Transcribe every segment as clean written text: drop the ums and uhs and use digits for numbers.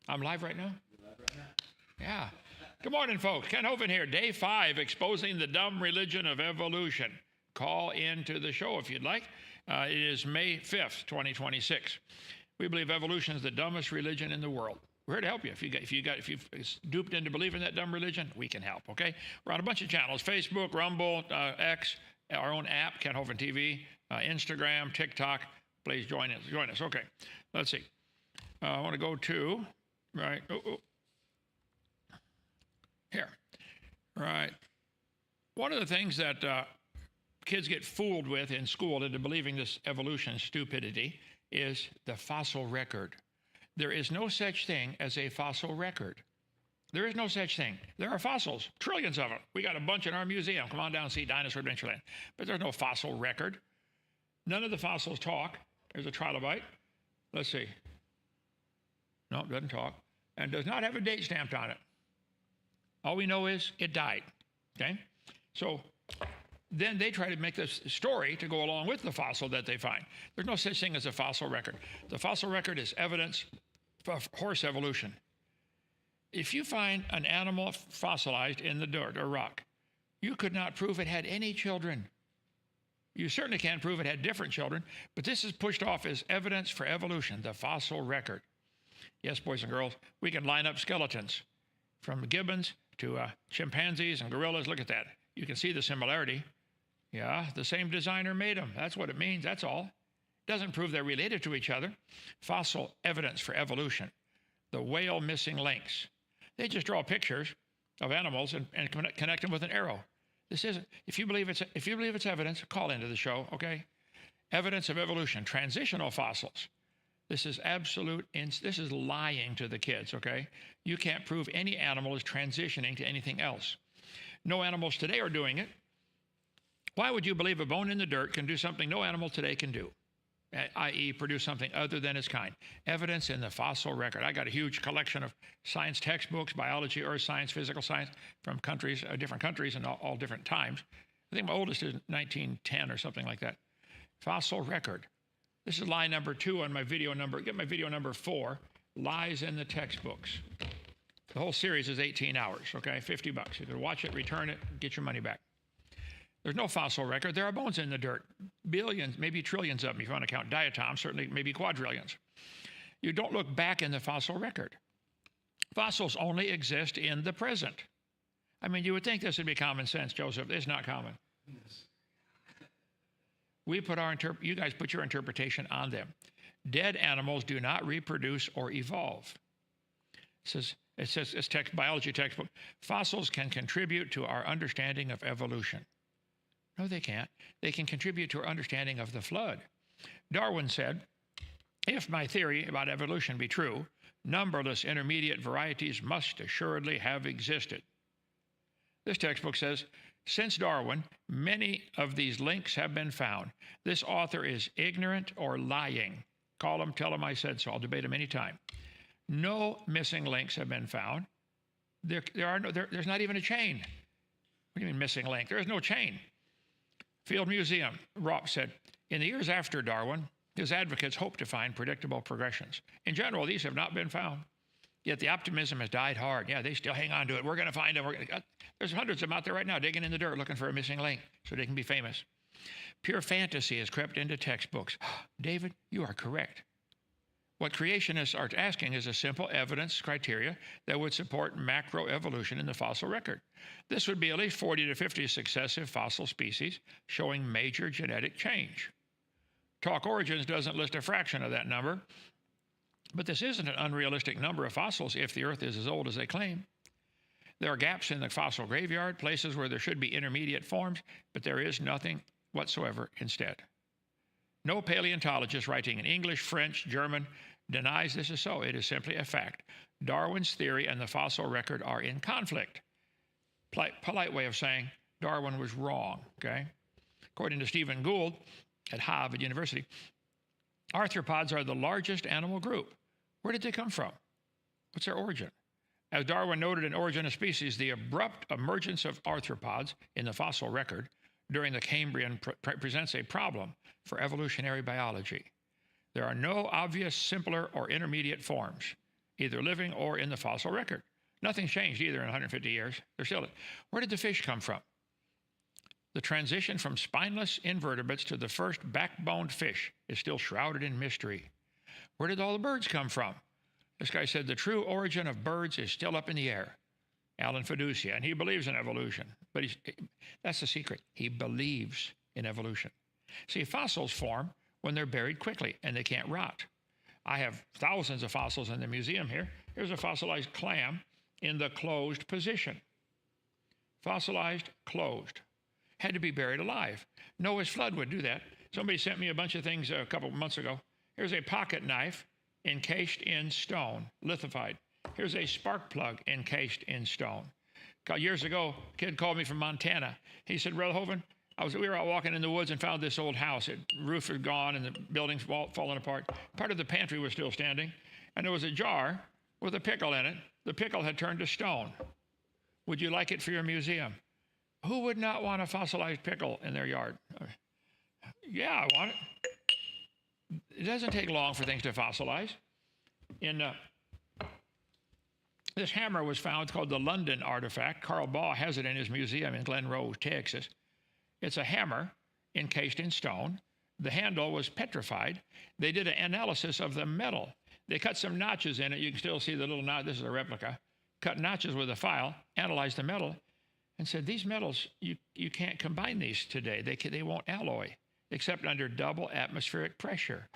I'm live right now? Yeah. Good morning, folks. Ken Hovind here. Day 5, exposing the dumb religion of evolution. Call into the show if you'd like. It is May 5th, 2026. We believe evolution is the dumbest religion in the world. We're here to help you. If you've duped into believing that dumb religion, we can help, okay? We're on a bunch of channels: Facebook, Rumble, X, our own app, Ken Hovind TV, Instagram, TikTok. Please join us. Okay, let's see. I want to go to, right, here, right. One of the things that kids get fooled with in school into believing this evolution stupidity is the fossil record. There is no such thing as a fossil record. There is no such thing. There are fossils, trillions of them. We got a bunch in our museum. Come on down and see Dinosaur Adventureland. But there's no fossil record. None of the fossils talk. There's a trilobite. Let's see. No, it doesn't talk. And does not have a date stamped on it. All we know is it died. Okay? So then they try to make this story to go along with the fossil that they find. There's no such thing as a fossil record. The fossil record is evidence of horse evolution. If you find an animal fossilized in the dirt or rock, you could not prove it had any children. You certainly can't prove it had different children, but this is pushed off as evidence for evolution, the fossil record. Yes, boys and girls, we can line up skeletons from gibbons to chimpanzees and gorillas. Look at that. You can see the similarity. Yeah, the same designer made them. That's what it means. That's all. Doesn't prove they're related to each other. Fossil evidence for evolution. The whale missing links. They just draw pictures of animals and connect them with an arrow. This isn't. If you believe it's evidence, call into the show. Okay. Evidence of evolution. Transitional fossils. This is this is lying to the kids, okay? You can't prove any animal is transitioning to anything else. No animals today are doing it. Why would you believe a bone in the dirt can do something no animal today can do, i.e. produce something other than its kind? Evidence in the fossil record. I got a huge collection of science textbooks, biology, earth science, physical science, from countries, different countries and all different times. I think my oldest is 1910 or something like that. Fossil record. This is lie number 2 on my video number. Get my video number 4, lies in the textbooks. The whole series is 18 hours, okay? $50. You can watch it, return it, get your money back. There's no fossil record. There are bones in the dirt. Billions, maybe trillions of them, if you want to count diatoms, certainly maybe quadrillions. You don't look back in the fossil record. Fossils only exist in the present. I mean, you would think this would be common sense, Joseph. It's not common. Yes. You guys put your interpretation on them. Dead animals do not reproduce or evolve. It says it's biology textbook. Fossils can contribute to our understanding of evolution. No, they can't. They can contribute to our understanding of the flood. Darwin said, if my theory about evolution be true, numberless intermediate varieties must assuredly have existed. This textbook says, since Darwin, many of these links have been found. This author is ignorant or lying. Call him, tell him I said so. I'll debate him anytime. No missing links have been found. There's not even a chain. What do you mean missing link? There is no chain. Field Museum, Ropp said, in the years after Darwin, his advocates hoped to find predictable progressions. In general, these have not been found. Yet the optimism has died hard. Yeah, they still hang on to it. We're going to find them. There's hundreds of them out there right now digging in the dirt looking for a missing link so they can be famous. Pure fantasy has crept into textbooks. David, you are correct. What creationists are asking is a simple evidence criteria that would support macroevolution in the fossil record. This would be at least 40 to 50 successive fossil species showing major genetic change. Talk Origins doesn't list a fraction of that number, but this isn't an unrealistic number of fossils if the Earth is as old as they claim. There are gaps in the fossil graveyard, places where there should be intermediate forms, but there is nothing whatsoever instead. No paleontologist writing in English, French, German denies this is so. It is simply a fact. Darwin's theory and the fossil record are in conflict. Polite way of saying Darwin was wrong, okay? According to Stephen Gould at Harvard University, arthropods are the largest animal group. Where did they come from? What's their origin? As Darwin noted in Origin of Species, the abrupt emergence of arthropods in the fossil record during the Cambrian presents a problem for evolutionary biology. There are no obvious, simpler, or intermediate forms. either living or in the fossil record. Nothing's changed either in 150 years. They're still. Where did the fish come from? The transition from spineless invertebrates to the first backboned fish is still shrouded in mystery. Where did all the birds come from? This guy said the true origin of birds is still up in the air. Alan Fiducia, and he believes in evolution. But that's the secret. He believes in evolution. See, fossils form when they're buried quickly and they can't rot. I have thousands of fossils in the museum here. Here's a fossilized clam in the closed position. Fossilized, closed. Had to be buried alive. Noah's flood would do that. Somebody sent me a bunch of things a couple of months ago. Here's a pocket knife encased in stone, lithified. Here's a spark plug encased in stone. Years ago, a kid called me from Montana. He said, Brother Hovind, we were out walking in the woods and found this old house. The roof was gone and the building's falling apart. Part of the pantry was still standing, and there was a jar with a pickle in it. The pickle had turned to stone. Would you like it for your museum? Who would not want a fossilized pickle in their yard? Yeah, I want it. It doesn't take long for things to fossilize. This hammer was found. It's called the London artifact. Carl Baugh has it in his museum in Glen Rose, Texas. It's a hammer encased in stone. The handle was petrified. They did an analysis of the metal. They cut some notches in it. You can still see the little notch. This is a replica. Cut notches with a file, analyzed the metal, and said, these metals, you can't combine these today. They won't alloy, except under double atmospheric pressure.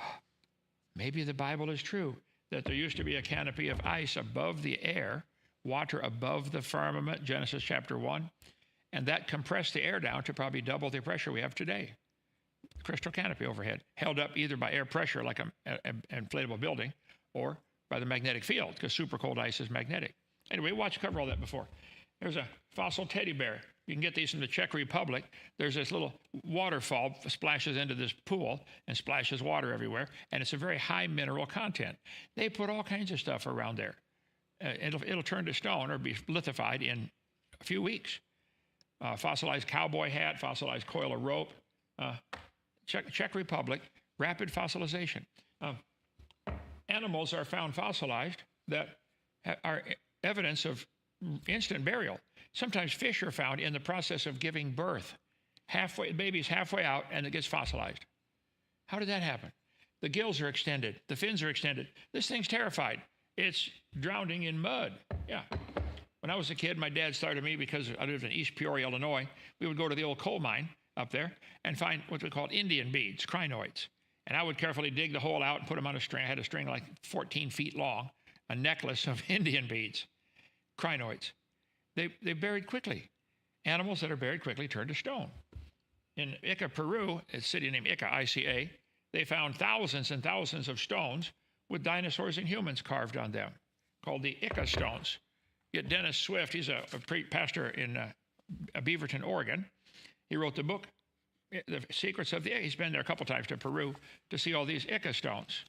Maybe the Bible is true, that there used to be a canopy of ice above the air, water above the firmament, Genesis chapter 1, and that compressed the air down to probably double the pressure we have today. Crystal canopy overhead, held up either by air pressure like an inflatable building or by the magnetic field, because super cold ice is magnetic. Anyway, cover all that before. There's a fossil teddy bear. You can get these from the Czech Republic. There's this little waterfall splashes into this pool and splashes water everywhere, and it's a very high mineral content. They put all kinds of stuff around there. It'll turn to stone or be lithified in a few weeks. Fossilized cowboy hat, fossilized coil of rope. Czech Republic, rapid fossilization. Animals are found fossilized that are evidence of instant burial. Sometimes fish are found in the process of giving birth. The baby's halfway out and it gets fossilized. How did that happen? The gills are extended. The fins are extended. This thing's terrified. It's drowning in mud. Yeah. When I was a kid, my dad started me because I lived in East Peoria, Illinois. We would go to the old coal mine up there and find what we called Indian beads, crinoids. And I would carefully dig the hole out and put them on a string. I had a string like 14 feet long, a necklace of Indian beads, crinoids. They buried quickly. Animals that are buried quickly turn to stone. In Ica, Peru, a city named Ica, I-C-A, they found thousands and thousands of stones with dinosaurs and humans carved on them, called the Ica stones. Get Dennis Swift, he's a pastor in Beaverton, Oregon. He wrote the book, The Secrets of the Ica. He's been there a couple times to Peru to see all these Ica stones.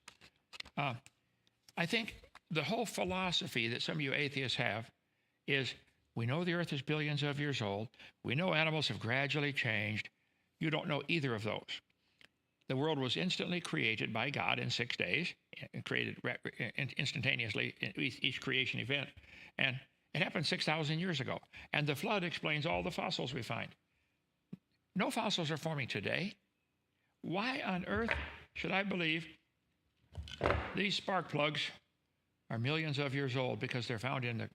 I think the whole philosophy that some of you atheists have is, we know the earth is billions of years old. We know animals have gradually changed. You don't know either of those. The world was instantly created by God in 6 days, and created instantaneously in each creation event. And it happened 6,000 years ago. And the flood explains all the fossils we find. No fossils are forming today. Why on earth should I believe these spark plugs are millions of years old because they're found in the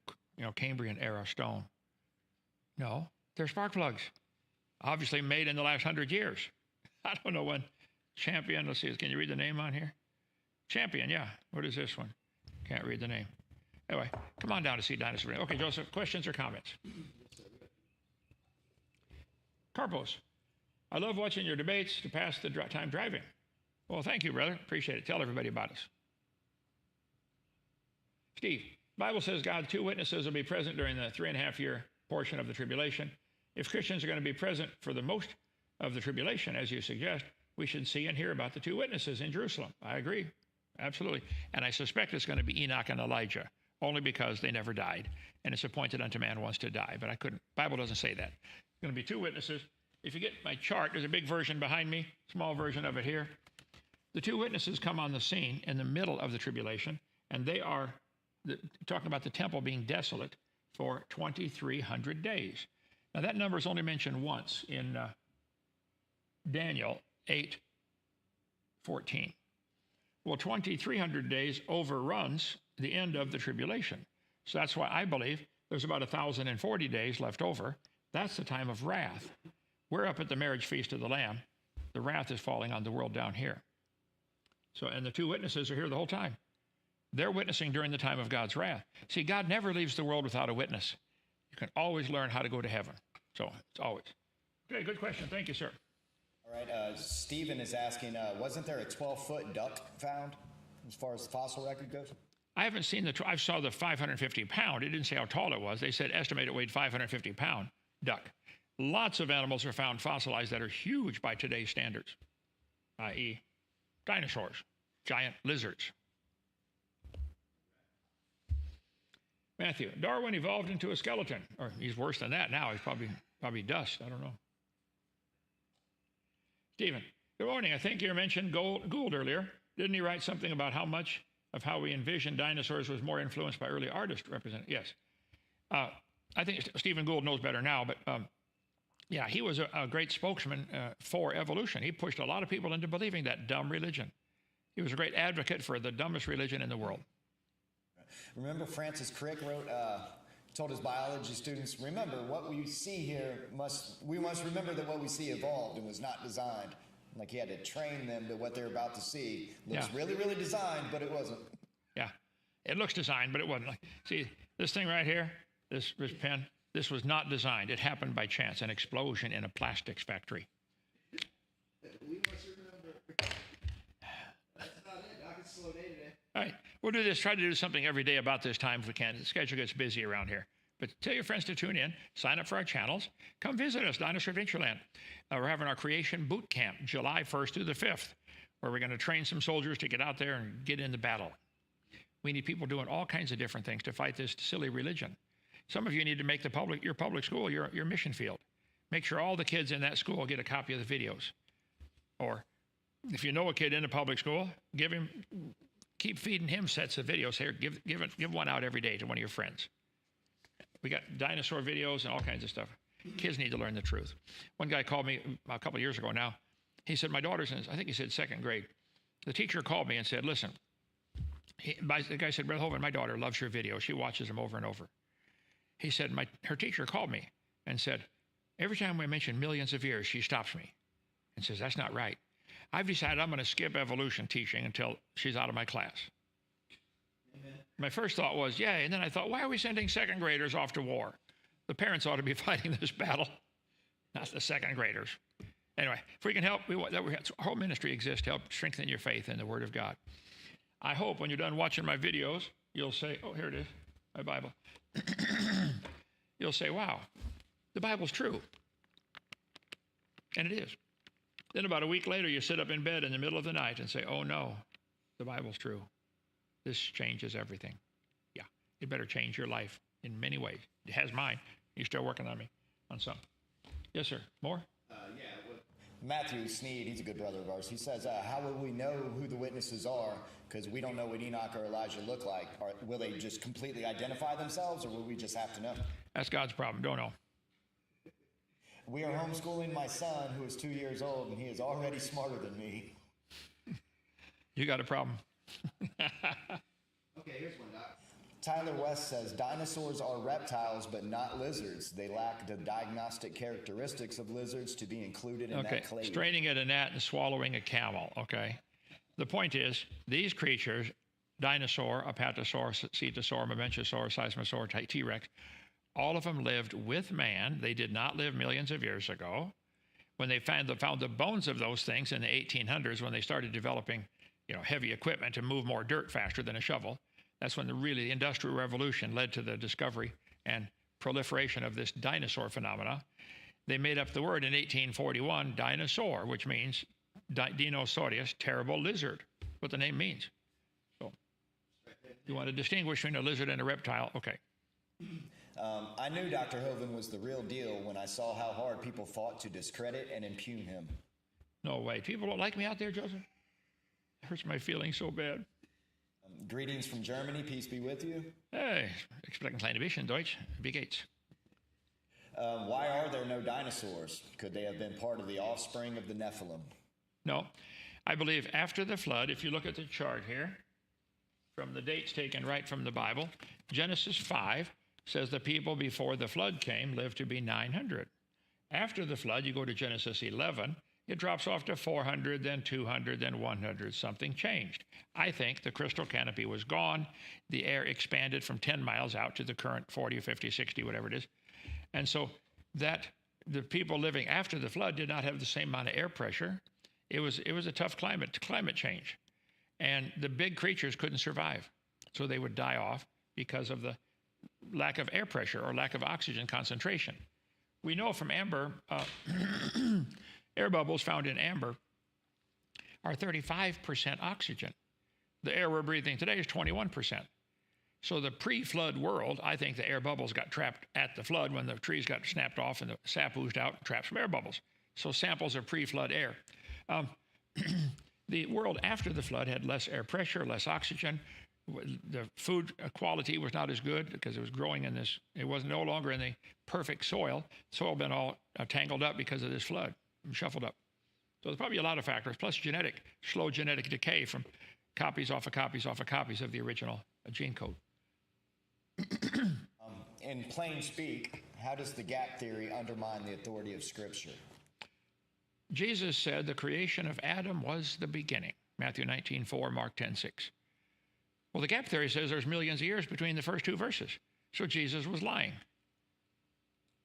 Cambrian era stone? No, they're spark plugs, obviously made in the last 100 years. I don't know when. Champion, let's see, can you read the name on here? Champion, yeah. What is this one? Can't read the name. Anyway, come on down to see dinosaur. Okay, Joseph, questions or comments? Carpos, I love watching your debates to pass the time driving. Well, thank you, brother. Appreciate it. Tell everybody about us. Steve, Bible says God's two witnesses will be present during the 3.5-year portion of the tribulation. If Christians are going to be present for the most of the tribulation, as you suggest, we should see and hear about the two witnesses in Jerusalem. I agree. Absolutely. And I suspect it's going to be Enoch and Elijah, only because they never died. And it's appointed unto man once to die. But Bible doesn't say that. It's going to be two witnesses. If you get my chart, there's a big version behind me, small version of it here. The two witnesses come on the scene in the middle of the tribulation, and they are talking about the temple being desolate for 2,300 days. Now, that number is only mentioned once in Daniel 8:14. Well, 2,300 days overruns the end of the tribulation. So that's why I believe there's about 1,040 days left over. That's the time of wrath. We're up at the marriage feast of the Lamb. The wrath is falling on the world down here. So, and the two witnesses are here the whole time. They're witnessing during the time of God's wrath. See, God never leaves the world without a witness. You can always learn how to go to heaven. So it's always. Okay, good question. Thank you, sir. All right, Stephen is asking, wasn't there a 12-foot duck found as far as the fossil record goes? I haven't seen I saw the 550 pound. It didn't say how tall it was. They said estimate it weighed 550 pound duck. Lots of animals are found fossilized that are huge by today's standards, i.e. dinosaurs, giant lizards. Matthew, Darwin evolved into a skeleton. Or he's worse than that now. He's probably dust. I don't know. Stephen, good morning. I think you mentioned Gould earlier. Didn't he write something about how much of how we envision dinosaurs was more influenced by early artists represented? Yes. I think Stephen Gould knows better now, but yeah, he was a great spokesman for evolution. He pushed a lot of people into believing that dumb religion. He was a great advocate for the dumbest religion in the world. Remember Francis Crick told his biology students, remember what we see here we must remember that what we see evolved and was not designed. Like he had to train them to what they're about to see. Looks really, really designed, but it wasn't. Yeah, it looks designed, but it wasn't. See, this thing right here, this pen, this was not designed. It happened by chance, an explosion in a plastics factory. We must remember. That's about it. I can slow day today. All right, we'll do this. Try to do something every day about this time if we can. The schedule gets busy around here. But tell your friends to tune in, sign up for our channels, come visit us, Dinosaur Adventureland. We're having our Creation Boot Camp, July 1st through the 5th, where we're going to train some soldiers to get out there and get into battle. We need people doing all kinds of different things to fight this silly religion. Some of you need to make your public school your mission field. Make sure all the kids in that school get a copy of the videos. Or if you know a kid in a public school, keep feeding him sets of videos. Here, give one out every day to one of your friends. We got dinosaur videos and all kinds of stuff. Kids need to learn the truth. One guy called me a couple of years ago now. He said, my daughter's in, I think he said second grade. The teacher called me and said, listen, the guy said, Brother Hovind, my daughter loves your videos. She watches them over and over. He said, her teacher called me and said, every time we mention millions of years, she stops me and says, that's not right. I've decided I'm going to skip evolution teaching until she's out of my class. Amen. My first thought was, yay. And then I thought, why are we sending second graders off to war? The parents ought to be fighting this battle, not the second graders. Anyway, if we can help, our whole ministry exists to help strengthen your faith in the Word of God. I hope when you're done watching my videos, you'll say, oh, here it is, my Bible. You'll say, wow, the Bible's true. And it is. Then about a week later, you sit up in bed in the middle of the night and say, oh no, the Bible's true. This changes everything. Yeah, it better change your life in many ways. It has mine. You're still working on me on some. Yes, sir. More? Matthew Sneed, he's a good brother of ours. He says, how will we know who the witnesses are? Because we don't know what Enoch or Elijah look like. Will they just completely identify themselves, or will we just have to know? That's God's problem. Don't know. We are homeschooling my son, who is 2 years old, and he is already smarter than me. You got a problem. Okay, here's one, Doc. Tyler West says, dinosaurs are reptiles, but not lizards. They lack the diagnostic characteristics of lizards to be included in that clade. Straining at a gnat and swallowing a camel, okay? The point is, these creatures, dinosaur, apatosaurus, cetosaur, mamenchosaur, seismosaur, T-Rex, all of them lived with man. They did not live millions of years ago. When they found the bones of those things in the 1800s, when they started developing, heavy equipment to move more dirt faster than a shovel, that's when the Industrial Revolution led to the discovery and proliferation of this dinosaur phenomena. They made up the word in 1841, dinosaur, which means dinosaurius, terrible lizard, what the name means. So you want to distinguish between a lizard and a reptile? Okay. I knew Dr. Hovind was the real deal when I saw how hard people fought to discredit and impugn him. No way. People don't like me out there, Joseph? It hurts my feelings so bad. Greetings from Germany. Peace be with you. Hey, ich spreche ein klein bisschen Deutsch. Wie geht's? Why are there no dinosaurs? Could they have been part of the offspring of the Nephilim? No. I believe after the flood, if you look at the chart here, from the dates taken right from the Bible, Genesis 5 says the people before the flood came lived to be 900. After the flood, you go to Genesis 11, it drops off to 400, then 200, then 100. Something changed. I think the crystal canopy was gone. The air expanded from 10 miles out to the current 40, 50, 60, whatever it is. And so that the people living after the flood did not have the same amount of air pressure. It was a tough climate change. And the big creatures couldn't survive. So they would die off because of the lack of air pressure or lack of oxygen concentration. We know from amber, air bubbles found in amber are 35% oxygen. The air we're breathing today is 21%. So the pre-flood world, I think the air bubbles got trapped at the flood when the trees got snapped off and the sap oozed out and trapped some air bubbles. So samples of pre-flood air. The world after the flood had less air pressure, less oxygen. The food quality was not as good because it was growing in this, it was no longer in the perfect soil. Soil had been all tangled up because of this flood, shuffled up. So there's probably a lot of factors, plus slow genetic decay from copies off of copies off of copies of the original gene code. In plain speak, how does the gap theory undermine the authority of Scripture? Jesus said the creation of Adam was the beginning. Matthew 19:4, Mark 10:6. Well, the gap theory says there's millions of years between the first two verses. So Jesus was lying.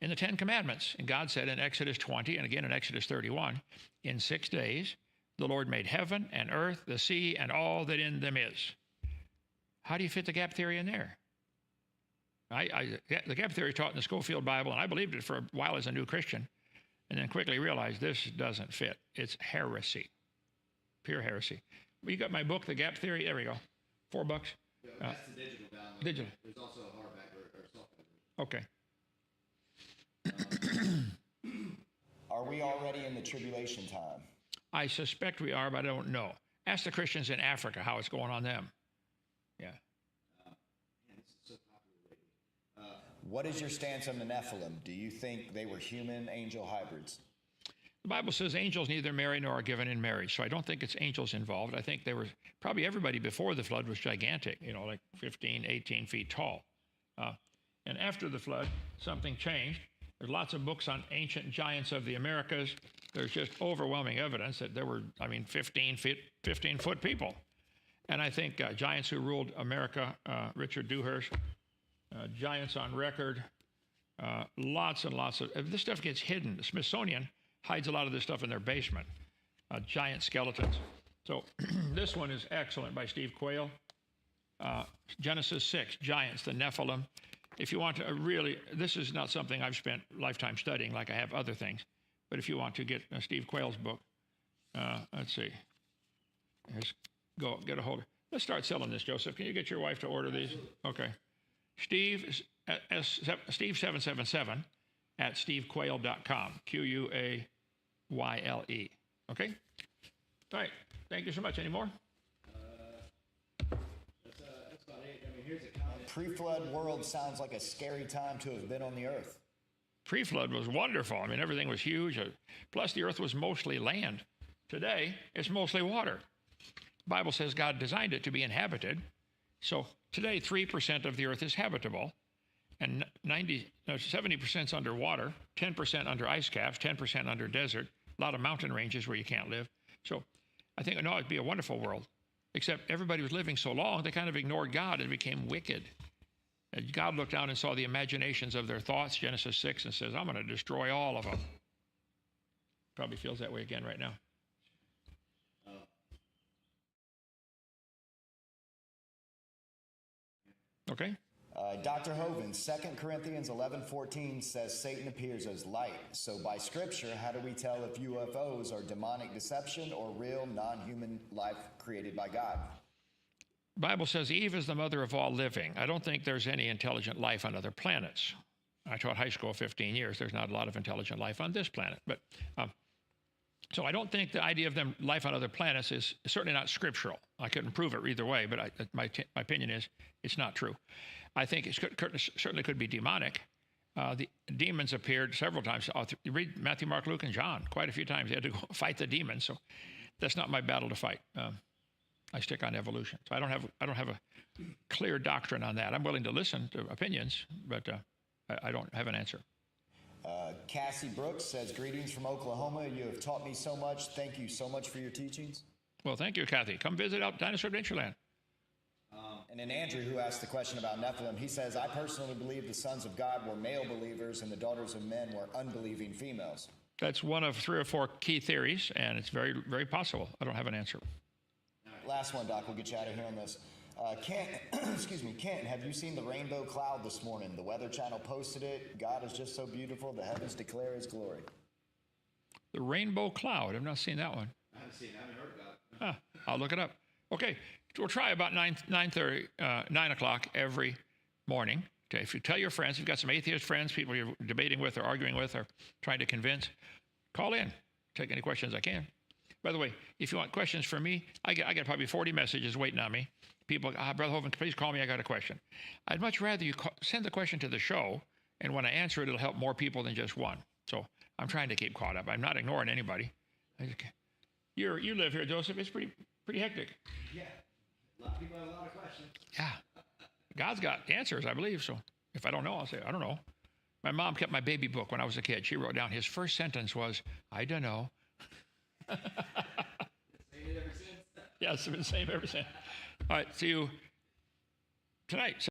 In the Ten Commandments, and God said in Exodus 20 and again in Exodus 31, in 6 days, the Lord made heaven and earth, the sea, and all that in them is. How do you fit the gap theory in there? The gap theory taught in the Schofield Bible, and I believed it for a while as a new Christian, and then quickly realized this doesn't fit. It's heresy, pure heresy. Well, you got my book, The Gap Theory. There we go. $4. Yeah, that's the digital download. Digital. There's also a hardback or softback version. Okay. Are we already in the tribulation time? I suspect we are, but I don't know. Ask the Christians in Africa how it's going on them. Yeah. Man, this is so popular lately. What is your stance on the Nephilim? Do you think they were human angel hybrids? The Bible says angels neither marry nor are given in marriage, so I don't think it's angels involved. I think they were probably everybody before the flood was gigantic, like 15, 18 feet tall. And after the flood, something changed. There's lots of books on ancient giants of the Americas. There's just overwhelming evidence that there were, 15-foot people. And I think giants who ruled America, Richard Dewhurst, giants on record, lots and lots of, this stuff gets hidden. The Smithsonian hides a lot of this stuff in their basement, giant skeletons. So this one is excellent by Steve Quayle. Genesis 6, giants, the Nephilim. If you want to really, this is not something I've spent lifetime studying like I have other things, but if you want to get Steve Quayle's book, let's see, go get a hold of it. Let's start selling this, Joseph. Can you get your wife to order these? Okay. Steve 777 at stevequayle.com, Quayle. Okay? All right. Thank you so much. Any more? That's about it. I mean, here's a comment. Pre-flood world sounds like a scary time to have been on the earth. Pre-flood was wonderful. I mean, everything was huge. Plus, the earth was mostly land. Today, it's mostly water. The Bible says God designed it to be inhabited. So today, 3% of the earth is habitable, and 70% is underwater, 10% under ice caps, 10% under desert, a lot of mountain ranges where you can't live. So I think, no, it'd be a wonderful world, except everybody was living so long, they kind of ignored God and became wicked. And God looked down and saw the imaginations of their thoughts, Genesis 6, and says, I'm going to destroy all of them. Probably feels that way again right now. Okay? Dr. Hovind, 2 Corinthians 11:14 says Satan appears as light. So by Scripture, how do we tell if UFOs are demonic deception or real non-human life created by God? The Bible says Eve is the mother of all living. I don't think there's any intelligent life on other planets. I taught high school 15 years. There's not a lot of intelligent life on this planet. But So I don't think the idea of them life on other planets is certainly not scriptural. I couldn't prove it either way, but my opinion is it's not true. I think it certainly could be demonic. The demons appeared several times. You read Matthew, Mark, Luke, and John quite a few times. They had to go fight the demons. So that's not my battle to fight. I stick on evolution. So I don't have a clear doctrine on that. I'm willing to listen to opinions, but I don't have an answer. Cassie Brooks says, greetings from Oklahoma. You have taught me so much. Thank you so much for your teachings. Well, thank you, Kathy. Come visit out Dinosaur Adventureland. And then Andrew, who asked the question about Nephilim, he says, I personally believe the sons of God were male believers and the daughters of men were unbelieving females. That's one of 3 or 4 key theories, and it's very, very possible. I don't have an answer. Last one, Doc. We'll get you out of here on this. Kent, excuse me, Kent, have you seen the rainbow cloud this morning? The Weather Channel posted it. God is just so beautiful. The heavens declare his glory. The rainbow cloud. I've not seen that one. I haven't seen it. I haven't heard about it. I'll look it up. Okay, we'll try about 9 o'clock every morning. Okay, if you tell your friends, you've got some atheist friends, people you're debating with or arguing with or trying to convince, call in. Take any questions I can. By the way, if you want questions from me, I got probably 40 messages waiting on me. People, Brother Hovind, please call me. I got a question. I'd much rather you send the question to the show, and when I answer it, it'll help more people than just one. So I'm trying to keep caught up. I'm not ignoring anybody. You live here, Joseph. It's pretty hectic. Yeah. A lot of people have a lot of questions. Yeah. God's got answers, I believe. So if I don't know, I'll say, I don't know. My mom kept my baby book when I was a kid. She wrote down his first sentence was, I don't know. Saying it ever since. Yeah, it's been the same ever since. All right, see you tonight.